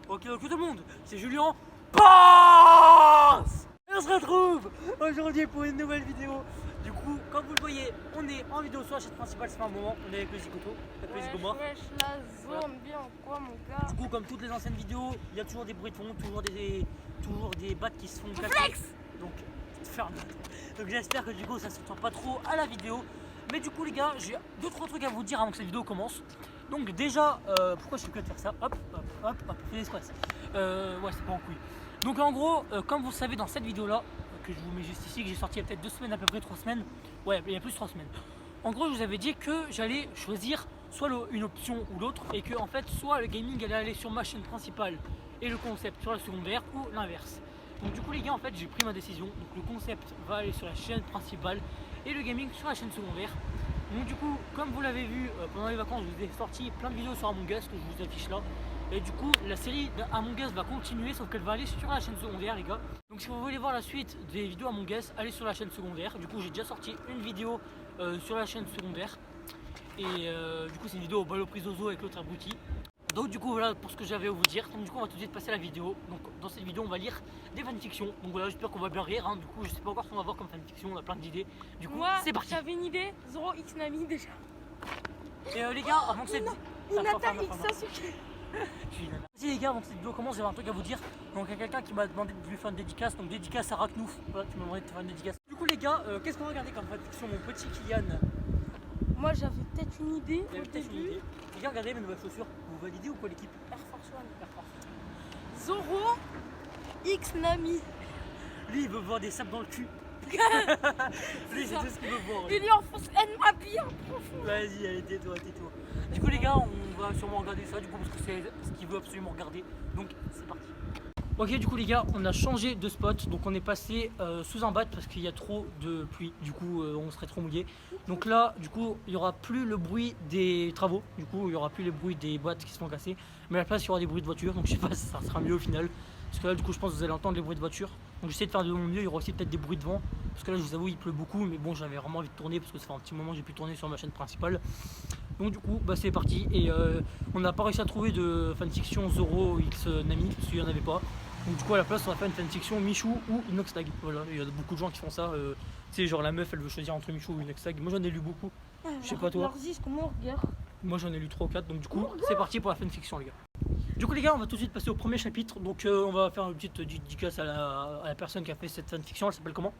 Ok, tout le monde, c'est Julien. Passe. On se retrouve aujourd'hui pour une nouvelle vidéo. Du coup, comme vous le voyez, on est en vidéo sur la chaîne principale, ça fait un moment. On est avec le Zigoto, avec le Zigomor. Wesh, la zone, bien quoi mon gars. Du coup, comme toutes les anciennes vidéos, il y a toujours des bruits de fond, toujours des battes qui se font casser. Flex. Donc, ferme. Donc j'espère que du coup ça se sent pas trop à la vidéo. Mais du coup les gars, j'ai 2-3 trucs à vous dire avant que cette vidéo commence. Donc déjà, pourquoi je fais que de faire ça? Hop, hop, hop, hop, fais l'espace. Ouais, c'est pas en couille. Donc en gros, comme vous le savez dans cette vidéo là, que je vous mets juste ici, que j'ai sorti il y a peut-être 2 semaines, à peu près 3 semaines. Ouais, il y a plus de 3 semaines. En gros, je vous avais dit que j'allais choisir soit une option ou l'autre, et que en fait, soit le gaming allait aller sur ma chaîne principale et le concept sur la secondaire, ou l'inverse. Donc du coup les gars, en fait j'ai pris ma décision. Donc le concept va aller sur la chaîne principale et le gaming sur la chaîne secondaire. Donc du coup, comme vous l'avez vu pendant les vacances, je vous ai sorti plein de vidéos sur Among Us que je vous affiche là. Et du coup la série Among Us va continuer, sauf qu'elle va aller sur la chaîne secondaire les gars. Donc si vous voulez voir la suite des vidéos Among Us, allez sur la chaîne secondaire. Du coup j'ai déjà sorti une vidéo sur la chaîne secondaire. Et du coup c'est une vidéo au bal aux prises au zoo avec l'autre abruti. Donc du coup voilà pour ce que j'avais à vous dire. Donc du coup on va tout de suite passer à la vidéo. Donc dans cette vidéo on va lire des fanfictions. Donc voilà, j'espère qu'on va bien rire. Du coup je sais pas encore ce qu'on va voir comme fanfiction, on a plein d'idées. Du coup c'est parti. J'avais une idée, 0x Nami déjà. Et les gars, avant que cette Inata X Sasuke. Si les gars, avant que cette vidéo commence, j'avais un truc à vous dire. Donc il y a quelqu'un qui m'a demandé de lui faire une dédicace. Donc dédicace à Raknouf. Voilà, tu m'as demandé de te faire une dédicace. Du coup les gars, qu'est-ce qu'on va regarder comme fanfiction mon petit Kylian? Moi j'avais peut-être une idée au peut-être une début. idée. Les gars, regardez mes nouvelles chaussures. Vous validez ou quoi l'équipe? Air Force One. Air Force. Zoro X Nami. Lui il veut voir des sables dans le cul. Lui c'est tout ce qu'il veut voir. Il lui enfonce N ma bien profond. Vas-y, allez, tais-toi, tais-toi. Du coup les gars, on va sûrement regarder ça du coup parce que c'est ce qu'il veut absolument regarder. Donc c'est parti. Ok, du coup les gars, on a changé de spot. Donc on est passé sous un bat parce qu'il y a trop de pluie. Du coup on serait trop mouillé. Donc là, du coup, il n'y aura plus le bruit des travaux. Du coup, il n'y aura plus le bruit des boîtes qui se font casser. Mais à la place, il y aura des bruits de voiture. Donc je sais pas si ça sera mieux au final. Parce que là, du coup, je pense que vous allez entendre les bruits de voiture. Donc j'essaie de faire de mon mieux. Il y aura aussi peut-être des bruits de vent. Parce que là, je vous avoue, il pleut beaucoup. Mais bon, j'avais vraiment envie de tourner parce que ça fait un petit moment que j'ai pu tourner sur ma chaîne principale. Donc du coup, bah, c'est parti. Et on n'a pas réussi à trouver de fanfiction Zoro X Nami parce qu'il n'y en avait pas. Donc du coup, à la place, on va faire une fanfiction Michou ou Inoxtag. Voilà, il y a beaucoup de gens qui font ça. Tu sais, genre la meuf, elle veut choisir entre Michou ou Inoxtag. Moi, j'en ai lu beaucoup. Je sais pas toi. Comment on regarde? Moi, j'en ai lu 3 ou 4. Donc du coup, c'est parti pour la fanfiction, les gars. Du coup les gars, on va tout de suite passer au premier chapitre. Donc on va faire une petite dédicace à la personne qui a fait cette fanfiction. Elle s'appelle comment?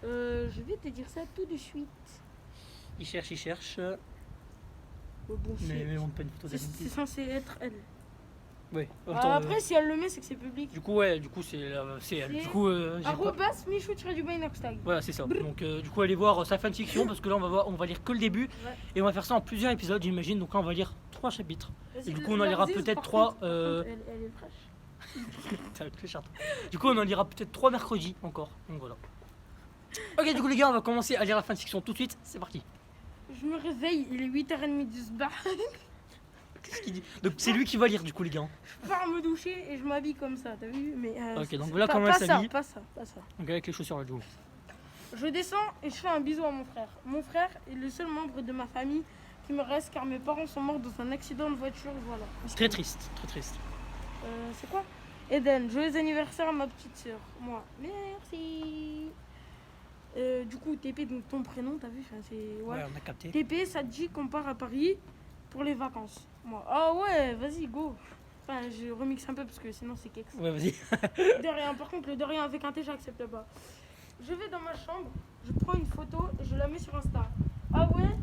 Je vais te dire ça tout de suite. Il cherche. Oh, bon, Mais on ne pas une photo c'est d'elle. censé être elle. Ouais. Après si elle le met c'est que c'est public. Du coup ouais, c'est elle. Du coup Arrobas Michou-Inoxtag. voilà, c'est ça. Donc du coup allez voir sa fanfiction parce que là on va lire que le début. Ouais. Et on va faire ça en plusieurs épisodes, j'imagine. Donc là on va lire 3 chapitres. Et du coup on en Leur lira zise, peut-être par 3 contre, elle est fraîche. Ça va être très cher. Du coup on en lira peut-être 3 mercredis encore. Donc voilà. Ok, du coup les gars, on va commencer à lire la fanfiction tout de suite. C'est parti. Je me réveille, il est 8h30 du soir. Qu'est-ce qu'il dit? Donc c'est lui qui va lire du coup les gars. Je pars me doucher et je m'habille comme ça, t'as vu? Mais Ok, donc voilà comment elle s'habille. Pas ça. Donc avec les chaussures là du coup. Je descends et je fais un bisou à mon frère. Mon frère est le seul membre de ma famille qui me reste car mes parents sont morts dans un accident de voiture, voilà. Très triste, très triste. C'est quoi? Eden, joyeux anniversaire à ma petite soeur. Moi, merci. Du coup, TP, donc ton prénom, t'as vu? Enfin, c'est... Ouais, on a capté. TP, ça te dit qu'on part à Paris pour les vacances. Moi, ah ouais, vas-y, go. Enfin, je remixe un peu parce que sinon c'est quelque chose. Ouais, vas-y. De rien, par contre, le de rien avec un T, j'accepte pas. Je vais dans ma chambre, je prends une photo et je la mets sur Insta. Ah ouais,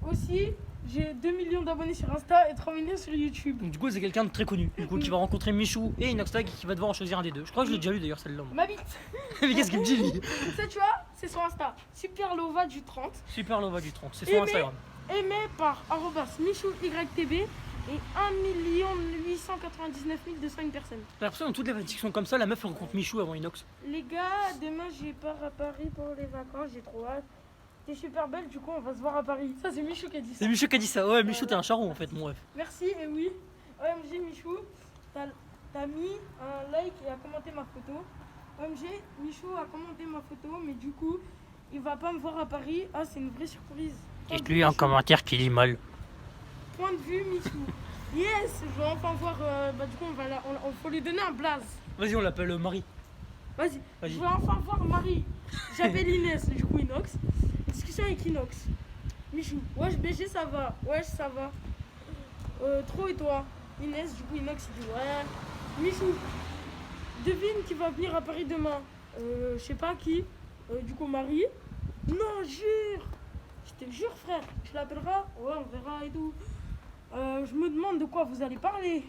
aussi, j'ai 2 millions d'abonnés sur Insta et 3 millions sur YouTube. Donc du coup c'est quelqu'un de très connu, du coup qui va rencontrer Michou et Inoxtag qui va devoir en choisir un des deux. Je crois que je l'ai déjà lu d'ailleurs celle-là. moi. Ma bite. Mais qu'est-ce qu'il me dit lui? Ça, tu vois, c'est sur Insta. Super Lova du 30. Super Lova du 30, c'est son Instagram. Aimé par @MichouYTB et 1 899 201 personnes. J'ai l'impression que dans toutes les fanfictions comme ça, la meuf elle rencontre Michou avant Inox. Les gars, demain je pars à Paris pour les vacances, j'ai trop hâte. T'es super belle, du coup on va se voir à Paris. Ça c'est Michou qui a dit ça. C'est Michou qui a dit ça, ouais Michou t'es un charron en fait mon ref. Merci et oui. OMG Michou, t'as mis un like et a commenté ma photo. OMG Michou a commenté ma photo mais du coup il va pas me voir à Paris. Ah c'est une vraie surprise. Dites-lui en commentaire qu'il dit mal. Point de vue Michou. Yes, je vais enfin voir. Bah, du coup, on faut lui donner un blaze. Vas-y, on l'appelle Marie. Vas-y, Vas-y. je vais enfin voir Marie. J'appelle Inès, du coup, Inox. Discussion avec Inox. Michou, wesh, BG, ça va. Wesh, ça va. Trop et toi? Inès, du coup, Inox, il dit ouais. Michou, devine qui va venir à Paris demain. Je sais pas qui. Du coup, Marie. Non, jure. Je te jure, frère. Tu l'appelleras? Ouais, on verra et tout. Je me demande de quoi vous allez parler.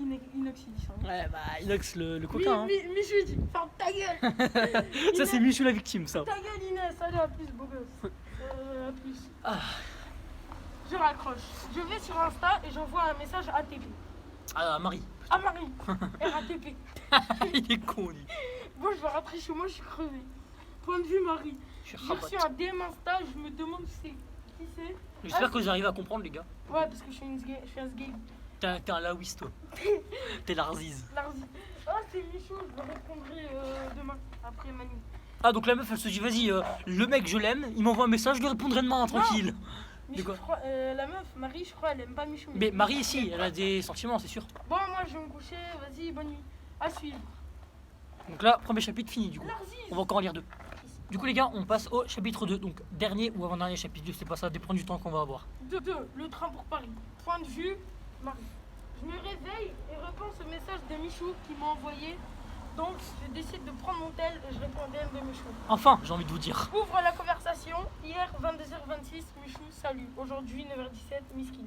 Inox, il dit ça. Ouais, bah, Inox, le coquin. Hein. Michou, il dit ferme ta gueule. Ça, c'est Michou la victime, ça. Ta gueule, Inès. Allez, à plus, beau gosse. À plus. Ah. Je raccroche. Je vais sur Insta et j'envoie un message ATP. Ah, Marie. À Marie. RATP. Il est con, lui. Bon, je vais rentrer chez moi, je suis crevé. Point de vue, Marie. Je suis J'ai reçu un DM Insta, je me demande qui c'est. J'espère que vous arrivez à comprendre, les gars. Ouais, parce que je suis un sgay. T'es un Lawis, toi. T'es l'Arziz. Larzi. Oh, c'est Michou, je le répondrai demain, après Manu. Ah, donc la meuf, elle se dit, vas-y, le mec, je l'aime, il m'envoie un message, je lui répondrai demain, hein, tranquille. Michou, quoi je crois, la meuf, Marie, je crois, elle aime pas Michou. Mais Marie, ici, elle a des sentiments, c'est sûr. Bon, moi, je vais me coucher, vas-y, bonne nuit. À suivre. Donc là, premier chapitre fini, du coup. Larzi. On va encore en lire 2. Du coup, les gars, on passe au chapitre 2. Donc, dernier ou avant-dernier chapitre, je sais pas, ça dépend du temps qu'on va avoir. 2. Le train pour Paris. Point de vue, Marie. Je me réveille et repense au message de Michou qui m'a envoyé. Donc, je décide de prendre mon tel et je réponds au DM de Michou. Enfin, j'ai envie de vous dire. Ouvre la conversation. Hier, 22h26, Michou, salut. Aujourd'hui, 9h17, Miskin.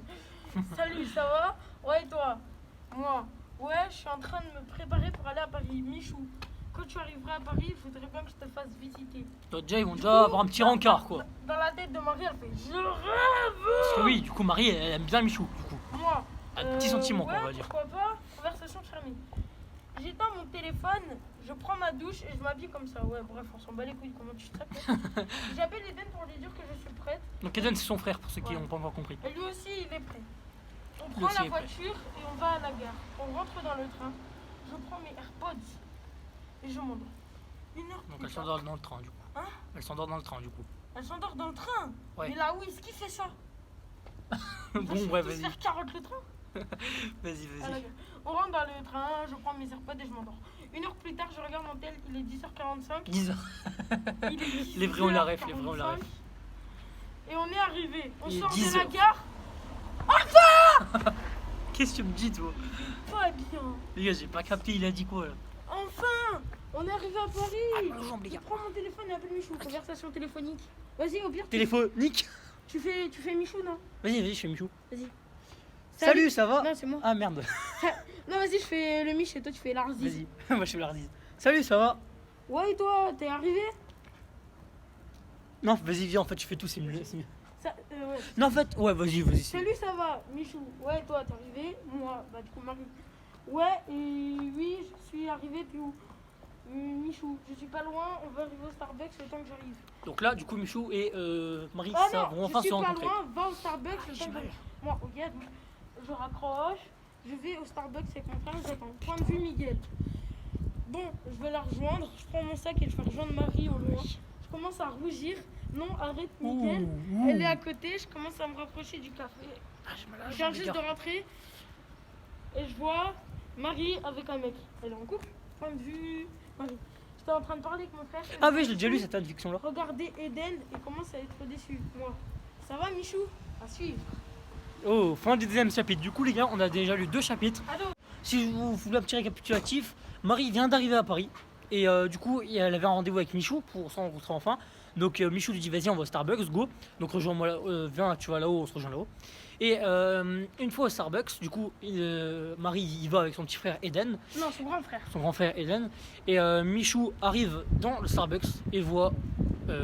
Salut, ça va? Ouais, et toi? Moi? Ouais, je suis en train de me préparer pour aller à Paris. Michou, quand tu arriveras à Paris, il faudrait bien que je te fasse visiter. Donc, déjà, ils vont déjà avoir un petit rencard, quoi. Dans la tête de Marie, elle fait je rêve. Parce que oui, du coup, Marie, elle aime bien Michou, du coup. Moi? Un petit sentiment, quoi, ouais, on va dire. Pourquoi pas? Conversation fermée. J'éteins mon téléphone, je prends ma douche et je m'habille comme ça. Ouais, bref, on s'en bat les couilles, comment tu te traites. J'appelle Eden pour lui dire que je suis prête. Donc, Eden, c'est son frère, pour ceux qui Ouais. n'ont pas encore compris. Et lui aussi, il est prêt. On Lui prend aussi la est prêt. voiture et on va à la gare. On rentre dans le train. Je prends mes AirPods et je m'endors. 1 heure Donc, plus elle tard. s'endort dans le train, du coup. Hein? Elle s'endort dans le train, du coup. Elle s'endort dans le train. Ouais. Mais là, oui, est-ce qu'il fait ça? Bon, ouais, Vas-y. vas-y. Faire carotte le train. Vas-y, À la vas-y. gare. On rentre dans le train, je prends mes AirPods et je m'endors. 1 heure plus tard, je regarde mon tel, il est 10h45. 10 heures. Il est Les vrais, on la ref, les vrais, on la 10h45. ref. Et on est arrivé. On Il est sort 10 de la heures. gare. Qu'est-ce que tu me dis, toi? Pas bien. Les gars, j'ai pas capté, il a dit quoi, là? Enfin, on est arrivé à Paris. Ah, jambes, les Je gars. prends mon téléphone et appelle Michou. Conversation téléphonique. Vas-y, au pire. Téléphonique. Tu fais Michou, non? Vas-y, je fais Michou. Vas-y. Salut, ça va? Non, c'est moi. Ah, merde. Non, vas-y, je fais le Mich et toi, tu fais l'Arziz. Vas-y. Moi, je fais l'Arziz. Salut, ça va? Ouais, et toi, t'es arrivé? Non, vas-y, viens, en fait, je fais tout, c'est mieux. C'est mieux. Ouais. Non, en fait, ouais, vas-y, vas-y. Salut, ça va, Michou. Ouais, toi, t'es arrivé? Moi, bah, du coup, Marie. Ouais, et oui, je suis arrivé, puis où? Michou, je suis pas loin, on va arriver au Starbucks le temps que j'arrive. Donc là, du coup, Michou et Marie, Ah ça non, vont enfin je suis se pas rencontrer. loin, va au Starbucks le j'ai temps que mal. j'arrive. Moi, ok, donc, je raccroche, je vais au Starbucks avec mon frère, j'attends. Point de vue, Miguel. Bon, je vais la rejoindre, je prends mon sac et je vais rejoindre Marie au loin. Je commence à rougir. Non, arrête, Miguel. Ouh. Elle est à côté, je commence à me rapprocher du café. Ah, j'ai mal à la Je viens jambe, les juste de gars. rentrer et je vois Marie avec un mec. Elle est en couple. Point de vue, Marie. J'étais en train de parler avec mon frère. Ah oui, je l'ai déjà lu cette addiction-là. Regardez Eden et commence à être déçu. Moi. Ça va, Michou? À suivre. Oh, fin du deuxième chapitre. Du coup, les gars, on a déjà lu 2 chapitres. Allô? Si je vous fais un petit récapitulatif, Marie vient d'arriver à Paris. Et du coup, elle avait un rendez-vous avec Michou pour se rencontrer enfin. Donc Michou lui dit vas-y, on va au Starbucks, go. Donc rejoins-moi, viens, tu vas là-haut, on se rejoint là-haut. Et une fois au Starbucks, du coup, Marie y va avec son petit frère Eden, Non, son grand frère. son grand frère Eden. Et Michou arrive dans le Starbucks et voit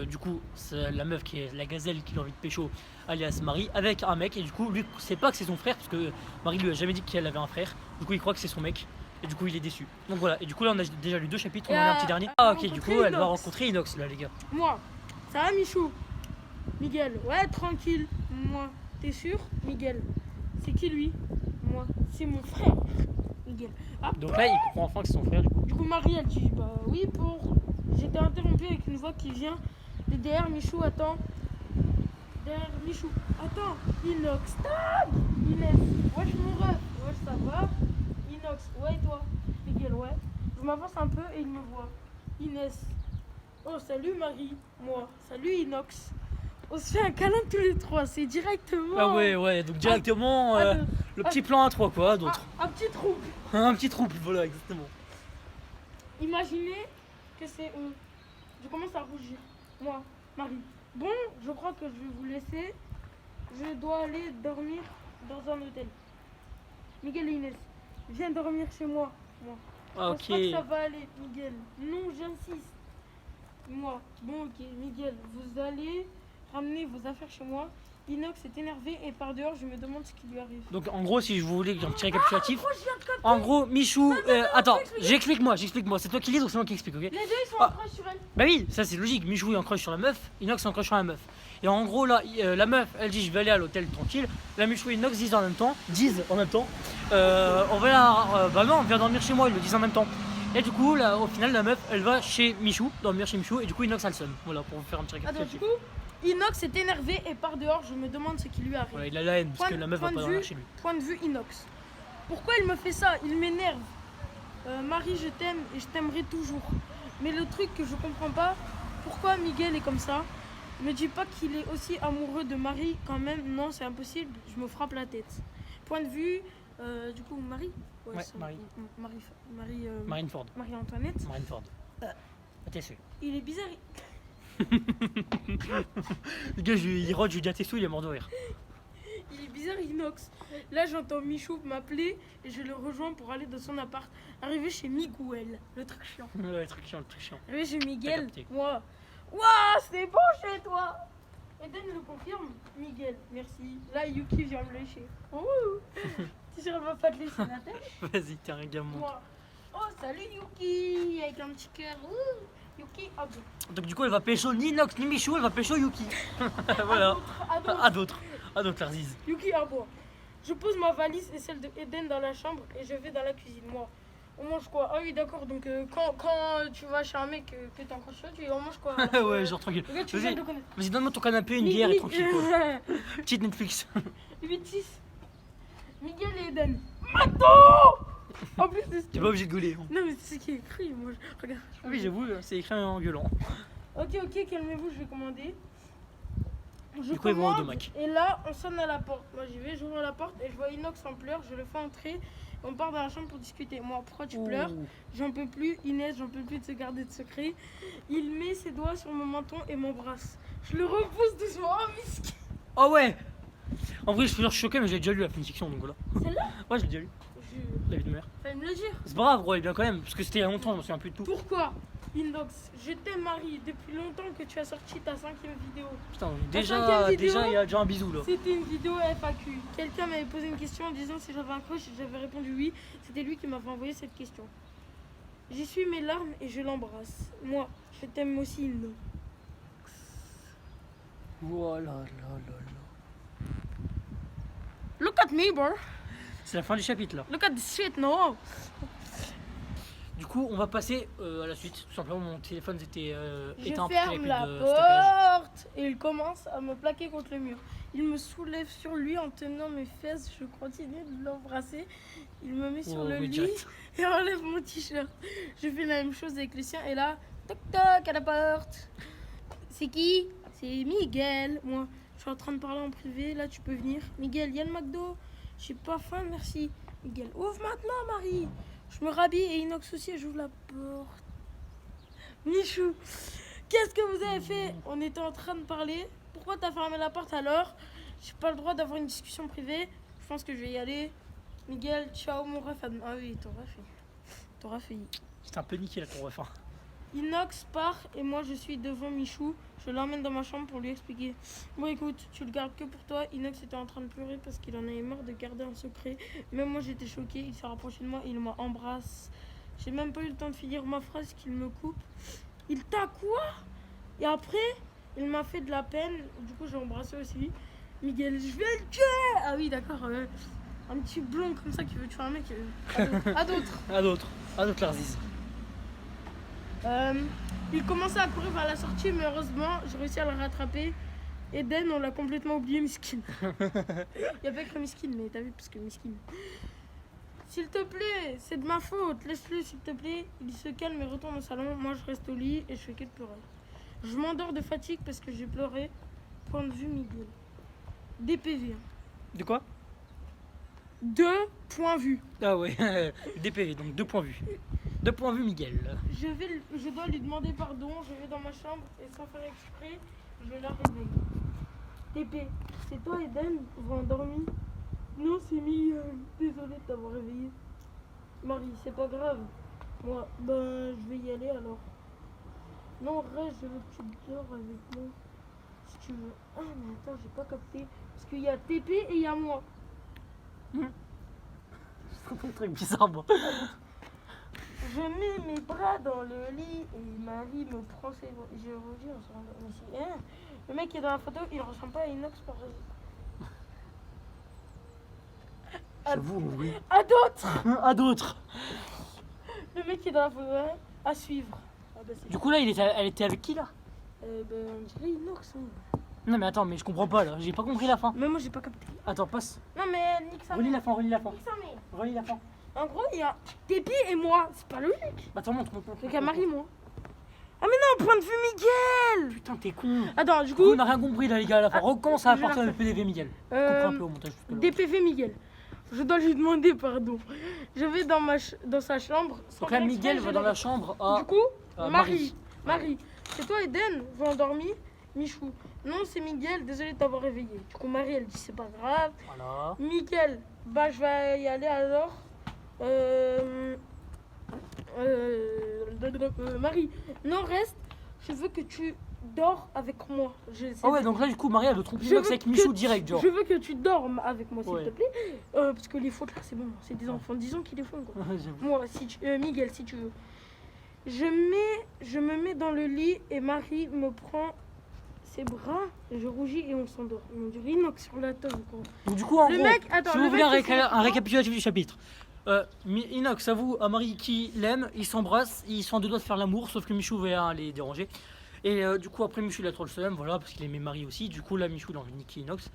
du coup c'est la meuf qui est la gazelle qui a envie de pécho, alias Marie, avec un mec. Et du coup, lui, sait pas que c'est son frère parce que Marie lui a jamais dit qu'elle avait un frère. Du coup, il croit que c'est son mec. Et du coup, il est déçu. Donc voilà. Et du coup, là, on a déjà lu 2 chapitres. On en a un petit dernier. Ah, ok. Du coup, rencontrer elle va Inox. rencontrer Inox là, les gars. Moi. Ça va, Michou? Miguel. Ouais, tranquille. Moi. T'es sûr? Miguel. C'est qui lui? Moi. C'est mon frère. Miguel. Ah, Donc là, il comprend enfin que c'est son frère. Du coup. du coup, Marie, elle dit bah oui, pour. J'étais interrompu avec une voix qui vient de derrière Michou. Attends. Derrière Michou. Attends. Inox. Stop. Inès. Wesh, mon ref. Ouais, ça va. Inox, ouais, et toi? Miguel, ouais. Je m'avance un peu et il me voit. Inès. Oh, salut Marie. Moi. Salut Inox. On se fait un câlin tous les trois, c'est directement. Ah ouais, donc directement Ah, de- le petit plan à 3 quoi, à d'autres. un petit trouble. Un petit trouble, voilà, exactement. Imaginez que c'est eux. Je commence à rougir. Moi, Marie. Bon, je crois que je vais vous laisser. Je dois aller dormir dans un hôtel. Miguel et Inès, viens dormir chez moi. Moi. Ah, Je pense pas que ça ok. va aller, Miguel. Non, j'insiste. Moi. Bon, ok, Miguel, vous allez ramener vos affaires chez moi. Inox est énervé et part dehors, je me demande ce qui lui arrive. Donc en gros, si je voulais un petit récapitulatif, Oh, je viens de capter. en gros, Michou, attends, expliquer. j'explique-moi, c'est toi qui lis ou c'est moi qui explique, ok? Les deux, ils sont Ah. en crush sur elle. Bah oui, ça c'est logique, Michou est en crush sur la meuf, Inox est en crush sur la meuf. Et en gros là, la meuf, elle dit je vais aller à l'hôtel tranquille, la Michou et Inox disent en même temps, on va là, bah non, viens dormir chez moi, ils le disent en même temps. Et du coup, là, au final, la meuf, elle va chez Michou, dormir chez Michou, et du coup Inox a le seum. Voilà, pour vous faire un petit Attends, récapitulatif. du coup, Inox est énervé et part dehors, je me demande ce qui lui arrive. Voilà, il a la haine, parce que la meuf va Point pas de dormir vue- chez lui. Point de vue Inox. Pourquoi il me fait ça? Il m'énerve. Marie, je t'aime et je t'aimerai toujours. Mais le truc que je comprends pas, pourquoi Miguel est comme ça? Me dis pas qu'il est aussi amoureux de Marie quand même. Non, c'est impossible. Je me frappe la tête. Point de vue, du coup, Marie. Ouais, c'est- Marie. Marie-Antoinette. Marineford. T'es sûr. Il est bizarre. Le gars, il rôde, je lui dis à tes sous, il est mort de rire. Il est bizarre, Inox. Là, j'entends Michou m'appeler et je le rejoins pour aller dans son appart. Arrivé chez Miguel, le truc chiant. Ouais, le truc chiant. Arrivé chez T'as Miguel, capté. moi. Waouh, c'est bon chez toi. Eden le confirme. Miguel, merci. Là, Yuki vient me lécher. Ouh. Tu sais, elle va pas te laisser la tête. Vas-y, t'es un gamin. Moi. Oh, salut Yuki, avec un petit cœur. Ouh. Yuki, ah bon. Donc du coup, elle va pécho ni Inox ni Michou, elle va pécho Yuki. Voilà. À d'autres. À d'autres, Larziz. Yuki, ah bon. Je pose ma valise et celle de Eden dans la chambre et je vais dans la cuisine. Moi, on mange quoi? Ah oui, d'accord. Donc, quand tu vas chez un mec que t'es en crush sur, on mange quoi? Alors, Ouais, genre tranquille. le gars, tu viens Vas-y, de le connaître. vas-y, donne-moi ton canapé, une bière et tranquille quoi. Petite Netflix. 8-6. Miguel et Eden. Maintenant. En plus, c'est ce T'es qui... pas obligé de gueuler. Non, mais c'est ce qui est écrit. Moi, regarde. Ah oui, j'avoue, c'est écrit en gueulant. Ok, calmez-vous, je vais commander. Je Du coup, ils vont au commande, domac. et là, on sonne à la porte. Moi, j'y vais, j'ouvre la porte et je vois Inox en pleurs. Je le fais entrer. On part dans la chambre pour discuter. Moi, pourquoi tu pleures? J'en peux plus. Inès, j'en peux plus de se garder de secret. Il met ses doigts sur mon menton et m'embrasse. Je le repousse doucement. Oh, miskin. Oh ouais. En vrai, je suis choqué, mais j'ai déjà lu la fanfiction donc voilà. Celle-là? Ouais, j'ai déjà lu. La vie de mère. Fallait me le dire. C'est pas grave, gros, il est bien quand même, parce que c'était il y a longtemps, je me souviens plus de tout. Pourquoi, Inox, je t'aime, Marie, depuis longtemps que tu as sorti ta 5e vidéo. Putain, cinquième vidéo, déjà, il y a déjà un bisou là. C'était une vidéo FAQ. Quelqu'un m'avait posé une question en disant si j'avais un crush et j'avais répondu oui. C'était lui qui m'avait envoyé cette question. J'essuie mes larmes et je l'embrasse. Moi, je t'aime aussi, Inox. Voilà, là. Look at me, bro. C'est la fin du chapitre là. Look at this shit, no. Du coup, on va passer à la suite. Tout simplement, mon téléphone était Je éteint parce qu'il y avait ferme plus la de stockage. porte et il commence à me plaquer contre le mur. Il me soulève sur lui en tenant mes fesses. Je continue de l'embrasser. Il me met sur Oh, le oui, lit direct. et enlève mon t-shirt. Je fais la même chose avec le sien et là, toc toc à la porte. C'est qui? C'est Miguel. Moi, je suis en train de parler en privé. Là, tu peux venir. Miguel, il y a le McDo. J'ai pas faim, merci. Miguel, ouvre maintenant, Marie. Je me rhabille et Inox aussi, j'ouvre la porte. Michou, qu'est-ce que vous avez fait? On était en train de parler. Pourquoi t'as fermé la porte alors? J'ai pas le droit d'avoir une discussion privée. Je pense que je vais y aller. Miguel, ciao mon ref. Ah oui, t'auras fait. C'était un peu niqué là ton refin. Inox part et moi je suis devant Michou. Je l'emmène dans ma chambre pour lui expliquer. Bon écoute, tu le gardes que pour toi. Inox était en train de pleurer parce qu'il en avait marre de garder un secret. Même moi j'étais choquée. Il s'est rapproché de moi et il m'embrasse. J'ai même pas eu le temps de finir ma phrase qu'il me coupe. Il t'a quoi? Et après, il m'a fait de la peine. Du coup j'ai embrassé aussi. Miguel, je vais le tuer. Ah oui d'accord. Un petit blond comme ça qui veut tuer un mec. À d'autres. À d'autres Larziz. Il commençait à courir vers la sortie, mais heureusement, j'ai réussi à le rattraper. Eden, on l'a complètement oublié, miskin. Il y avait que miskin, mais t'as vu, parce que miskin. S'il te plaît, c'est de ma faute. Laisse-le, s'il te plaît. Il se calme et retourne au salon. Moi, je reste au lit et je fais que de pleurer. Je m'endors de fatigue parce que j'ai pleuré. Point de vue Miguel. DPV. De quoi? 2 points vus. Ah ouais, DPV, donc 2 points vus. 2 points vus, Miguel. Je dois lui demander pardon. Je vais dans ma chambre et sans faire exprès, je la réveille. TP, c'est toi Eden? Vous endormi? Non, c'est Miguel. Désolé de t'avoir réveillé. Marie, c'est pas grave. Moi, ben, je vais y aller alors. Non, reste, je veux que tu dors avec moi. Si tu veux. Ah, mais attends, j'ai pas capté. Parce qu'il y a TP et il y a moi. Je trouve un truc bizarre, moi. Je mets mes bras dans le lit et Marie me prend ses bras. Je reviens, on s'en va ici. Hein, le mec qui est dans la photo, il ressemble pas à Inox par exemple. J'avoue, oui. À d'autres. À d'autres. Le mec qui est dans la photo, hein, à suivre. Ah bah, Du coup, là, elle était avec qui, là? Ben, on dirait Inox. Hein. Non, mais attends, mais je comprends pas, là. J'ai pas compris la fin. Mais moi, j'ai pas capté. Attends, passe. Non, mais nique sa Relis mère. la fin, relis la fin. Nique sa mère. Relis la fin. En gros, il y a Tépi et moi. C'est pas logique. Bah, attends, montre. Donc, il y a Marie, moi. Ah, mais non, point de vue Miguel. Putain, t'es con. Attends, du Du coup, coup, on a rien compris, là, les gars, à la fin. Ah, Recommence à je vais partir la le PDV, Miguel. Comprends un peu au montage. jusque-là. DPV Miguel. Je dois lui demander pardon. Je vais dans sa chambre. sans Donc là, faire Miguel exprès, va je dans le- la chambre à Du coup, Marie. Marie, c'est toi Eden, vous endormi? Michou. Non, c'est Miguel, désolé de t'avoir réveillé. Du coup, Marie, elle dit c'est pas grave. Voilà. Miguel, bah je vais y aller alors. Marie, non, reste. Je veux que tu dors avec moi. Ah ouais, donc là, du coup, Marie, elle veut tromper Je Inox veux avec Michou que direct, genre. Je veux que tu dormes avec moi, s'il Ouais. te plaît. Parce que les fautes là, c'est bon. C'est des enfants, disons qu'ils les font quoi. J'avoue. Moi, si tu, Miguel, si tu veux. Je me mets dans le lit et Marie me prend ses bras. Je rougis et on s'endort. On dirait Inox sur la table quoi. Donc, du coup, en Le gros, mec, attends, si le vous voulez mec, il un fait- récapitulatif du chapitre. Inox avoue à Marie qui l'aime, ils s'embrassent, ils sont en deux doigts de faire l'amour, sauf que Michou va les déranger. Et du coup, après, Michou il a trop le seum, voilà, parce qu'il aimait Marie aussi. Du coup, là, Michou il a envie de niquer Inox.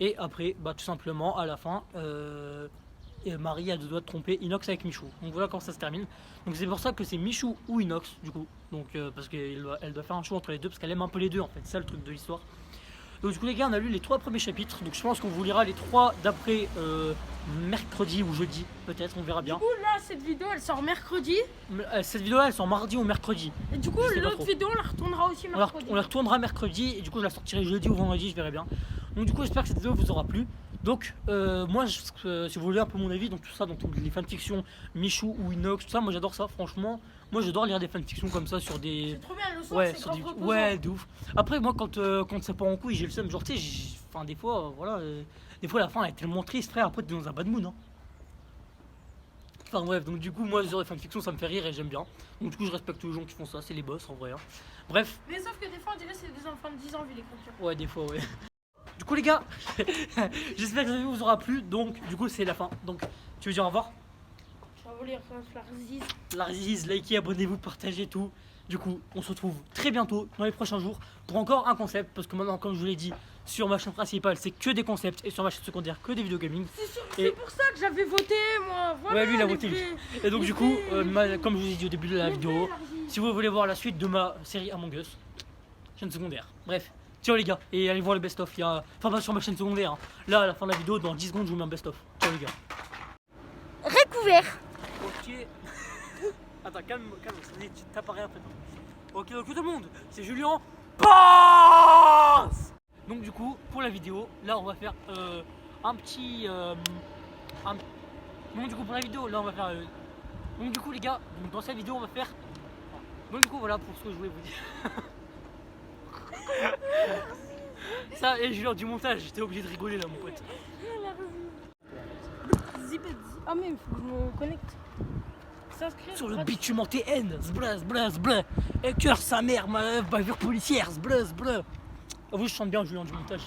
Et après, bah, tout simplement, à la fin, Marie a deux doigts de tromper Inox avec Michou. Donc voilà comment ça se termine. Donc c'est pour ça que c'est Michou ou Inox, du coup. Donc parce qu'elle doit faire un choix entre les deux, parce qu'elle aime un peu les deux en fait. C'est ça le truc de l'histoire. Donc du coup les gars, on a lu les 3 premiers chapitres. Donc je pense qu'on vous lira les 3 d'après mercredi ou jeudi, peut-être, on verra bien. Du coup, là, cette vidéo, elle sort mercredi. Cette vidéo là, elle sort mardi ou mercredi. Et du coup, Je sais pas l'autre trop. vidéo, on la retournera aussi mercredi. On la retournera mercredi et du coup je la sortirai jeudi ou vendredi, je verrai bien. Donc du coup j'espère que cette vidéo vous aura plu. Donc moi si vous voulez un peu mon avis, donc tout ça, donc les fanfictions Michou ou Inox, tout ça, moi j'adore ça franchement. Moi j'adore lire des fanfictions comme ça sur des... C'est trop bien le soir, Ouais, c'est sur grave du... reposant. ouais, de ouf. Après moi quand ça part en couille, j'ai le seum, genre tu sais, enfin des fois voilà, des fois la fin elle est tellement triste frère, après t'es dans un bad mood hein. Enfin bref, donc du coup moi sur les fanfictions ça me fait rire et j'aime bien. Donc du coup je respecte les gens qui font ça, c'est les boss en vrai hein. Bref. Mais sauf que des fois, on dirait que c'est des enfants de 10 ans vu l'écriture. Ouais, des fois, ouais. Du coup, les gars, j'espère que cette vidéo vous aura plu. Donc, du coup, c'est la fin. Donc, tu veux dire au revoir? Je vais vous lire Flarzis. Larziz, likez, abonnez-vous, partagez tout. Du coup, on se retrouve très bientôt dans les prochains jours pour encore un concept. Parce que maintenant, comme je vous l'ai dit, sur ma chaîne principale, c'est que des concepts. Et sur ma chaîne secondaire, que des vidéos gaming. C'est Et- pour ça que j'avais voté, moi. Voilà, Ouais, lui, il a les voté, lui. vrais- Et donc, les du coup, vrais- comme je vous ai dit au début de la les vidéo, vrais Flarzis. si vous voulez voir la suite de ma série Among Us, chaîne secondaire. Bref, ciao les gars, et allez voir le best-of. Il y a... Enfin, pas sur ma chaîne secondaire. hein. Là, à la fin de la vidéo, dans 10 secondes, je vous mets un best-of. Ciao les gars. Recouvert. Ok. Attends, calme, tu t'apparais un peu. Ok, donc tout le monde, c'est Julien. Passe. Donc du coup, pour la vidéo, là on va faire un petit... Donc du coup, pour la vidéo, là on va faire... Donc du coup les gars, donc, dans cette vidéo on va faire... Donc du coup voilà pour ce que je voulais vous dire. Ça, et Julien du montage, j'étais obligé de rigoler là mon pote. Ah, mais il faut que je me connecte. S'inscrire Sur le gratuit. bitume en TN, zbla zbla zbla. Et cœur sa mère, bavure policière, zbla zbla. Ah oui, je chante bien, Julien du montage.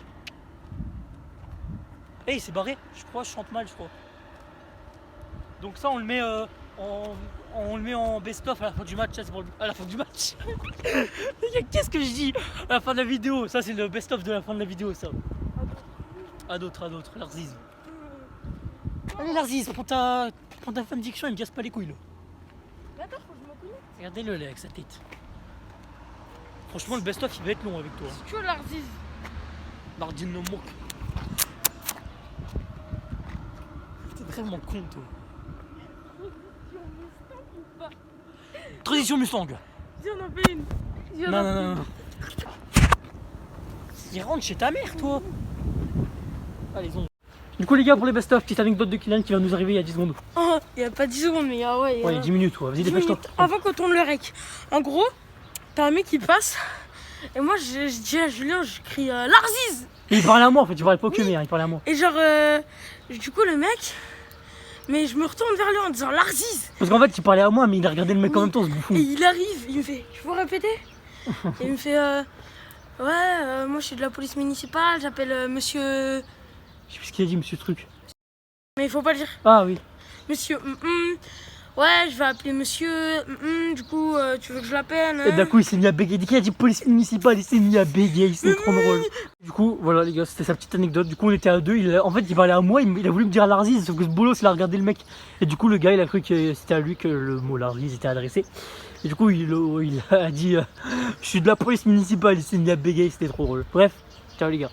Eh, il s'est barré, je crois, je chante mal, je crois. Donc ça, on le met on le met en best-of à la fin du match, ça, c'est pour à la fin du match. Qu'est-ce que je dis? À la fin de la vidéo, ça c'est le best-of de la fin de la vidéo, ça. À d'autres, Larziz. Allez Larziz, prends ta prends ta fanfiction, il me casse pas les couilles là. Mais attends, faut que je me connecte. Regardez-le là avec sa tête. Franchement, le best-of il va être long avec toi. Tu vois l'Arziz. Bardine no moque. T'es vraiment con toi. Transition Mustang. Si on en fait une. Si on Non, en non, fait non, une. non. Il rentre chez ta mère, toi. Allez, on. Du coup, les gars, pour les best-of, petite anecdote de Kylian qui va nous arriver il y a 10 secondes. Oh, il n'y a pas 10 secondes, mais il y a, ouais, il y a, Ouais, 10 minutes, ouais. Vas-y, 10 dépêche-toi. minutes avant qu'on tourne le rec. En gros, t'as un mec qui passe. Et moi, je dis à Julien, je crie l'Arziz. Et il parlait à moi en fait, il parlait pas au que, mais il parlait à moi. Et genre, du coup, le mec. Mais je me retourne vers lui en disant l'Arziz. Parce qu'en fait, il parlait à moi, mais il a regardé le mec en Oui. même temps, ce bouffon. Et il arrive, il me fait, je peux répéter. Et il me fait, ouais, moi je suis de la police municipale, j'appelle monsieur. Je sais plus ce qu'il a dit, monsieur Truc. Mais il faut pas le dire. Ah oui. Monsieur. Ouais, je vais appeler monsieur. Du coup, tu veux que je l'appelle Et d'un coup, il s'est mis à bégayer. Dès qu'il a dit police municipale, il s'est mis à bégayer, c'est trop drôle. Du coup, voilà les gars, c'était sa petite anecdote. Du coup, on était à deux. En fait, il parlait à moi, il a voulu me dire Larziz, sauf que ce bolos, il a regardé le mec. Et du coup, le gars, il a cru que c'était à lui que le mot Larziz était adressé. Et du coup, il a dit je suis de la police municipale, il s'est mis à bégayer, c'était trop drôle. Bref, ciao les gars.